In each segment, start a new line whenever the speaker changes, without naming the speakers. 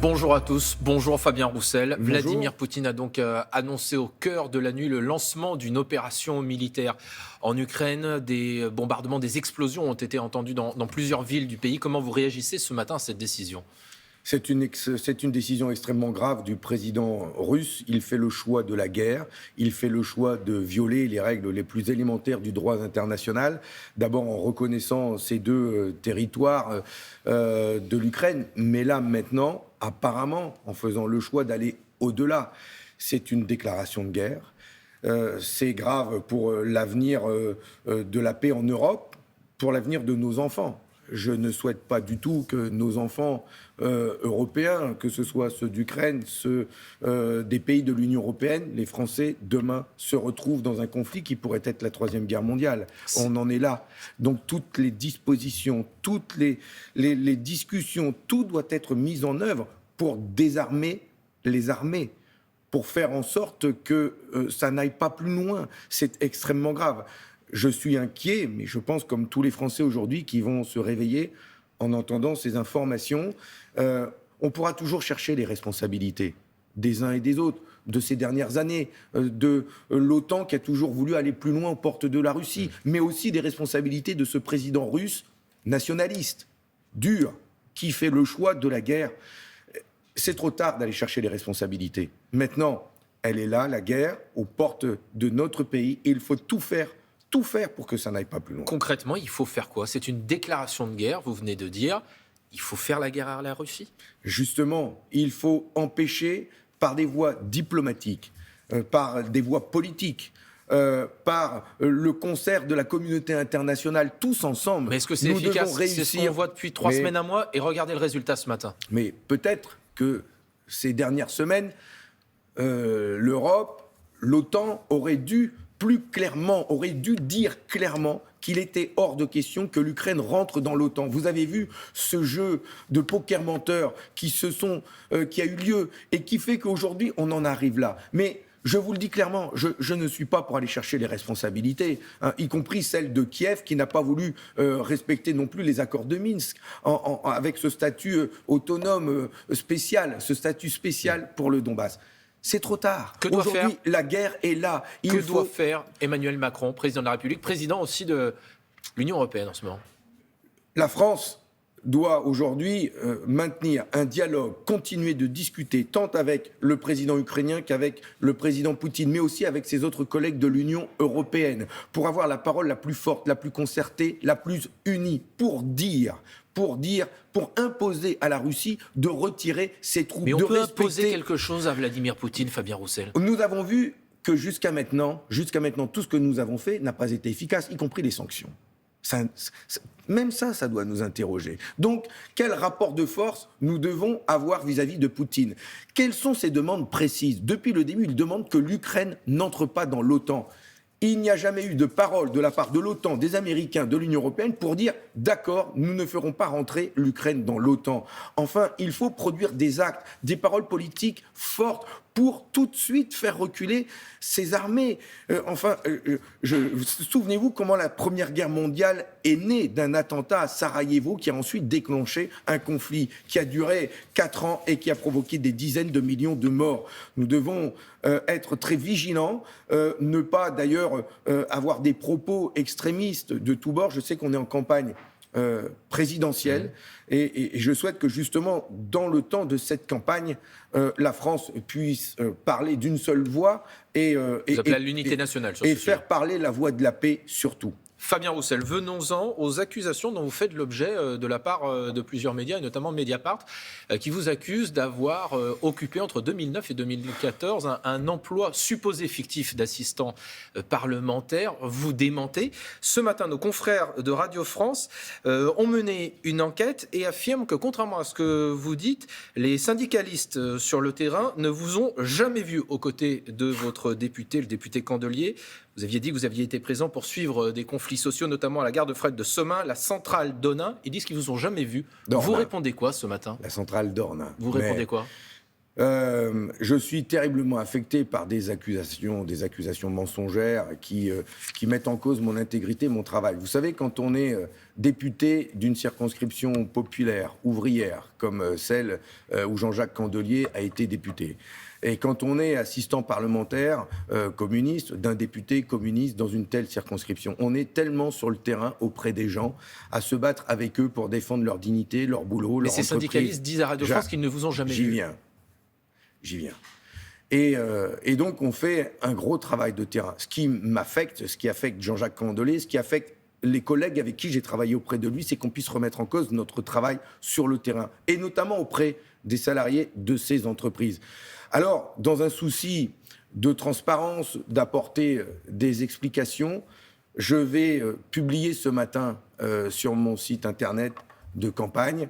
Bonjour à tous, bonjour Fabien Roussel.
Bonjour.
Vladimir Poutine a donc annoncé au cœur de la nuit le lancement d'une opération militaire en Ukraine. Des bombardements, des explosions ont été entendus dans plusieurs villes du pays. Comment vous réagissez ce matin à cette décision ?
C'est une décision extrêmement grave du président russe. Il fait le choix de la guerre. Il fait le choix de violer les règles les plus élémentaires du droit international. D'abord en reconnaissant ces deux territoires de l'Ukraine. Mais là, maintenant, apparemment, en faisant le choix d'aller au-delà. C'est une déclaration de guerre. C'est grave pour l'avenir de la paix en Europe, pour l'avenir de nos enfants. Je ne souhaite pas du tout que nos enfants européens, que ce soit ceux d'Ukraine, ceux des pays de l'Union européenne, les Français, demain, se retrouvent dans un conflit qui pourrait être la Troisième Guerre mondiale. On en est là. Donc toutes les dispositions, toutes les discussions, tout doit être mis en œuvre pour désarmer les armées, pour faire en sorte que ça n'aille pas plus loin. C'est extrêmement grave. Je suis inquiet, mais je pense comme tous les Français aujourd'hui qui vont se réveiller en entendant ces informations. On pourra toujours chercher les responsabilités des uns et des autres, de ces dernières années, de l'OTAN qui a toujours voulu aller plus loin aux portes de la Russie, mais aussi des responsabilités de ce président russe nationaliste, dur, qui fait le choix de la guerre. C'est trop tard d'aller chercher les responsabilités. Maintenant, elle est là, la guerre, aux portes de notre pays, et il faut tout faire pour que ça n'aille pas plus loin.
Concrètement, il faut faire quoi ? C'est une déclaration de guerre, vous venez de dire. Il faut faire la guerre à la Russie ?
Justement, il faut empêcher par des voies diplomatiques, par des voies politiques, par le concert de la communauté internationale, tous ensemble.
Mais est-ce que c'est efficace ? C'est ce qu'on voit depuis 3 semaines, un mois, et regardez le résultat ce matin.
Mais peut-être que ces dernières semaines, l'Europe, l'OTAN aurait dû dire clairement qu'il était hors de question que l'Ukraine rentre dans l'OTAN. Vous avez vu ce jeu de poker menteur qui a eu lieu et qui fait qu'aujourd'hui, on en arrive là. Mais je vous le dis clairement, je ne suis pas pour aller chercher les responsabilités, y compris celle de Kiev qui n'a pas voulu respecter non plus les accords de Minsk, avec ce statut autonome spécial, ce statut spécial pour le Donbass. C'est trop tard. Aujourd'hui, la guerre est là.
Que doit faire Emmanuel Macron, président de la République, président aussi de l'Union européenne en ce moment ?
La France doit aujourd'hui maintenir un dialogue, continuer de discuter tant avec le président ukrainien qu'avec le président Poutine, mais aussi avec ses autres collègues de l'Union européenne, pour avoir la parole la plus forte, la plus concertée, la plus unie, pour imposer à la Russie de retirer ses troupes.
Mais on peut imposer quelque chose à Vladimir Poutine, Fabien Roussel ?
Nous avons vu que jusqu'à maintenant, tout ce que nous avons fait n'a pas été efficace, y compris les sanctions. Même ça doit nous interroger. Donc, quel rapport de force nous devons avoir vis-à-vis de Poutine ? Quelles sont ses demandes précises ? Depuis le début, il demande que l'Ukraine n'entre pas dans l'OTAN. Il n'y a jamais eu de parole de la part de l'OTAN, des Américains, de l'Union européenne pour dire « d'accord, nous ne ferons pas rentrer l'Ukraine dans l'OTAN ». Enfin, il faut produire des actes, des paroles politiques fortes pour tout de suite faire reculer ces armées. Souvenez-vous comment la Première Guerre mondiale est née d'un attentat à Sarajevo qui a ensuite déclenché un conflit qui a duré 4 ans et qui a provoqué des dizaines de millions de morts. Nous devons être très vigilants, ne pas d'ailleurs avoir des propos extrémistes de tous bords. Je sais qu'on est en campagne présidentielle et je souhaite que justement dans le temps de cette campagne la France puisse parler d'une seule voix et
l'unité nationale sur ce sujet.
Faire parler la voix de la paix surtout.
Fabien Roussel, venons-en aux accusations dont vous faites l'objet de la part de plusieurs médias, et notamment Mediapart, qui vous accusent d'avoir occupé entre 2009 et 2014 un emploi supposé fictif d'assistant parlementaire. Vous démentez. Ce matin, nos confrères de Radio France ont mené une enquête et affirment que, contrairement à ce que vous dites, les syndicalistes sur le terrain ne vous ont jamais vu aux côtés de votre député, le député Candelier. Vous aviez dit que vous aviez été présent pour suivre des conflits sociaux, notamment à la gare de fret de Somain, la centrale d'Onain. Ils disent qu'ils ne vous ont jamais vu. Vous répondez quoi ce matin ?
La centrale d'Ornain.
Vous répondez quoi ?
Je suis terriblement affecté par des accusations mensongères qui mettent en cause mon intégrité, mon travail. Vous savez, quand on est député d'une circonscription populaire, ouvrière, comme celle où Jean-Jacques Candelier a été député, et quand on est assistant parlementaire communiste, d'un député communiste dans une telle circonscription, on est tellement sur le terrain auprès des gens, à se battre avec eux pour défendre leur dignité, leur boulot, leur entreprise.
Mais ces syndicalistes disent à Radio France qu'ils ne vous ont jamais vu.
J'y viens. Et donc, on fait un gros travail de terrain. Ce qui m'affecte, ce qui affecte Jean-Jacques Candelier, ce qui affecte les collègues avec qui j'ai travaillé auprès de lui, c'est qu'on puisse remettre en cause notre travail sur le terrain, et notamment auprès des salariés de ces entreprises. Alors, dans un souci de transparence, d'apporter des explications, je vais publier ce matin sur mon site internet de campagne,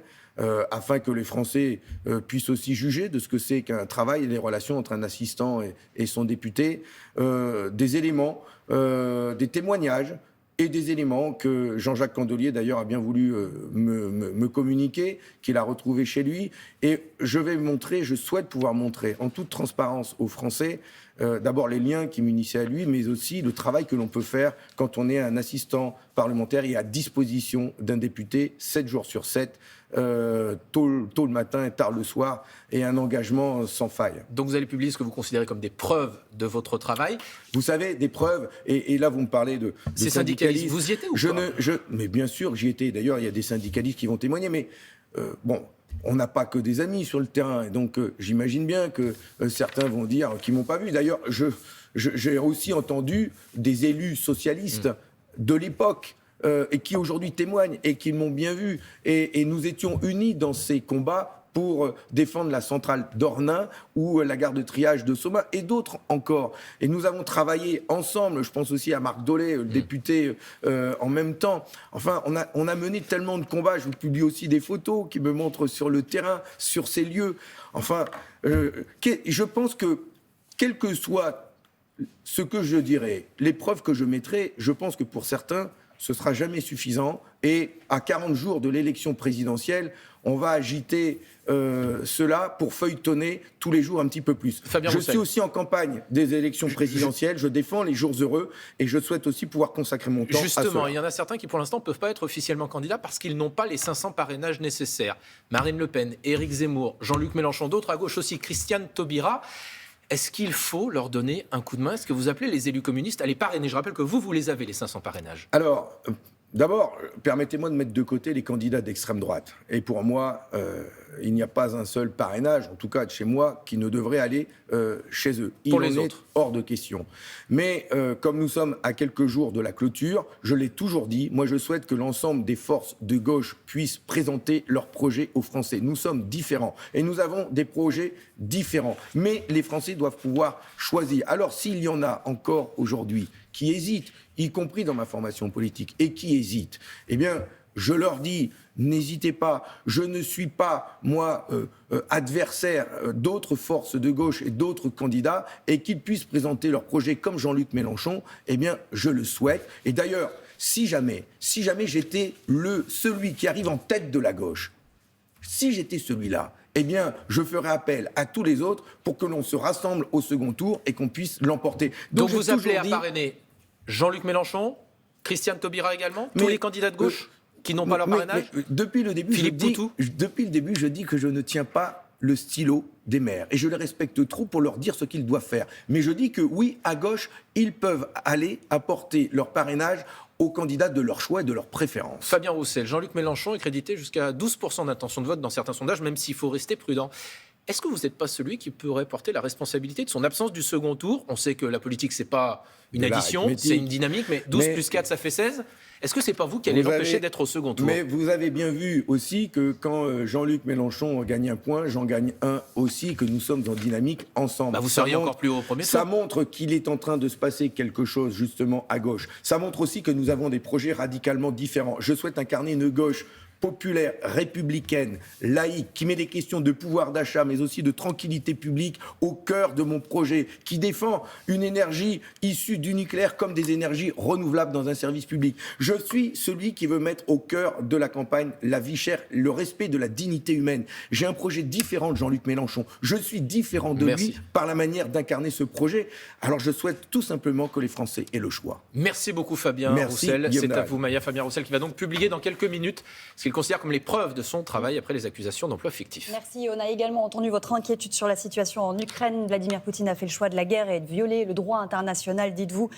afin que les Français puissent aussi juger de ce que c'est qu'un travail et les relations entre un assistant et son député, des éléments, des témoignages et des éléments que Jean-Jacques Candelier, d'ailleurs, a bien voulu me communiquer, qu'il a retrouvé chez lui. Et je souhaite pouvoir montrer en toute transparence aux Français, d'abord les liens qui m'unissaient à lui, mais aussi le travail que l'on peut faire quand on est un assistant parlementaire et à disposition d'un député 7 jours sur 7, tôt le matin et tard le soir, et un engagement sans faille.
Donc vous allez publier ce que vous considérez comme des preuves de votre travail.
Vous savez, des preuves, et là vous me parlez de
ces syndicalistes. Vous y étiez ou pas?
Mais bien sûr que j'y étais. D'ailleurs, il y a des syndicalistes qui vont témoigner, mais bon... On n'a pas que des amis sur le terrain, et donc j'imagine bien que certains vont dire qu'ils m'ont pas vu. D'ailleurs, j'ai aussi entendu des élus socialistes de l'époque et qui aujourd'hui témoignent et qui m'ont bien vu. Et nous étions unis dans ces combats pour défendre la centrale d'Ornain ou la gare de triage de Soma et d'autres encore. Et nous avons travaillé ensemble, je pense aussi à Marc Dolay, le député, en même temps. Enfin, on a mené tellement de combats. Je vous publie aussi des photos qui me montrent sur le terrain, sur ces lieux. Enfin, je pense que, quel que soit ce que je dirai, les preuves que je mettrai, je pense que pour certains, ce ne sera jamais suffisant. Et à 40 jours de l'élection présidentielle, on va agiter cela pour feuilletonner tous les jours un petit peu plus. Je suis aussi en campagne des élections présidentielles, je défends les jours heureux et je souhaite aussi pouvoir consacrer mon temps à cela.
Justement, il y en a certains qui pour l'instant ne peuvent pas être officiellement candidats parce qu'ils n'ont pas les 500 parrainages nécessaires. Marine Le Pen, Éric Zemmour, Jean-Luc Mélenchon, d'autres à gauche aussi, Christiane Taubira. Est-ce qu'il faut leur donner un coup de main? Est-ce que vous appelez les élus communistes à les parrainer? Je rappelle que vous les avez, les 500 parrainages.
Alors, d'abord, permettez-moi de mettre de côté les candidats d'extrême droite. Et pour moi, il n'y a pas un seul parrainage, en tout cas de chez moi, qui ne devrait aller chez eux.
Pour les autres,
hors de question. Mais comme nous sommes à quelques jours de la clôture, je l'ai toujours dit, moi je souhaite que l'ensemble des forces de gauche puissent présenter leurs projets aux Français. Nous sommes différents et nous avons des projets différents. Mais les Français doivent pouvoir choisir. Alors s'il y en a encore aujourd'hui qui hésitent, y compris dans ma formation politique, et qui hésitent, eh bien, je leur dis, n'hésitez pas, je ne suis pas, moi, adversaire d'autres forces de gauche et d'autres candidats, et qu'ils puissent présenter leur projet comme Jean-Luc Mélenchon, eh bien, je le souhaite. Et d'ailleurs, si jamais j'étais celui qui arrive en tête de la gauche, si j'étais celui-là, eh bien, je ferai appel à tous les autres pour que l'on se rassemble au second tour et qu'on puisse l'emporter.
Donc vous appelez à parrainer Jean-Luc Mélenchon, Christiane Taubira également, tous les candidats de gauche qui n'ont pas leur parrainage?
Depuis le début, je dis que je ne tiens pas le stylo des maires. Et je les respecte trop pour leur dire ce qu'ils doivent faire. Mais je dis que oui, à gauche, ils peuvent aller apporter leur parrainage aux candidats de leur choix et de leur préférence.
Fabien Roussel, Jean-Luc Mélenchon est crédité jusqu'à 12% d'intention de vote dans certains sondages, même s'il faut rester prudent. Est-ce que vous n'êtes pas celui qui pourrait porter la responsabilité de son absence du second tour? On sait que la politique, c'est pas une addition, c'est une dynamique, mais 12 plus 4, ça fait 16. Est-ce que c'est pas vous qui allez l'empêcher d'être au second tour?
Mais vous avez bien vu aussi que quand Jean-Luc Mélenchon gagne un point, j'en gagne un aussi, que nous sommes en dynamique ensemble.
Vous seriez encore plus haut au premier tour.
Ça montre qu'il est en train de se passer quelque chose justement à gauche. Ça montre aussi que nous avons des projets radicalement différents. Je souhaite incarner une gauche populaire, républicaine, laïque, qui met les questions de pouvoir d'achat, mais aussi de tranquillité publique au cœur de mon projet, qui défend une énergie issue du nucléaire comme des énergies renouvelables dans un service public. Je suis celui qui veut mettre au cœur de la campagne la vie chère, le respect de la dignité humaine. J'ai un projet différent de Jean-Luc Mélenchon. Je suis différent de lui par la manière d'incarner ce projet. Alors je souhaite tout simplement que les Français aient le choix.
Merci beaucoup Fabien Roussel. C'est à vous Maya. Fabien Roussel qui va donc publier dans quelques minutes ce qu'il considère comme les preuves de son travail après les accusations d'emploi fictif.
Merci. On a également entendu votre inquiétude sur la situation en Ukraine. Vladimir Poutine a fait le choix de la guerre et de violer le droit international, dites-vous,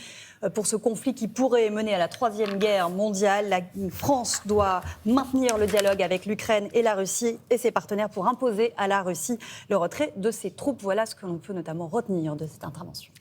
pour ce conflit qui pourrait mener à la troisième guerre mondiale. La France doit maintenir le dialogue avec l'Ukraine et la Russie et ses partenaires pour imposer à la Russie le retrait de ses troupes. Voilà ce que l'on peut notamment retenir de cette intervention.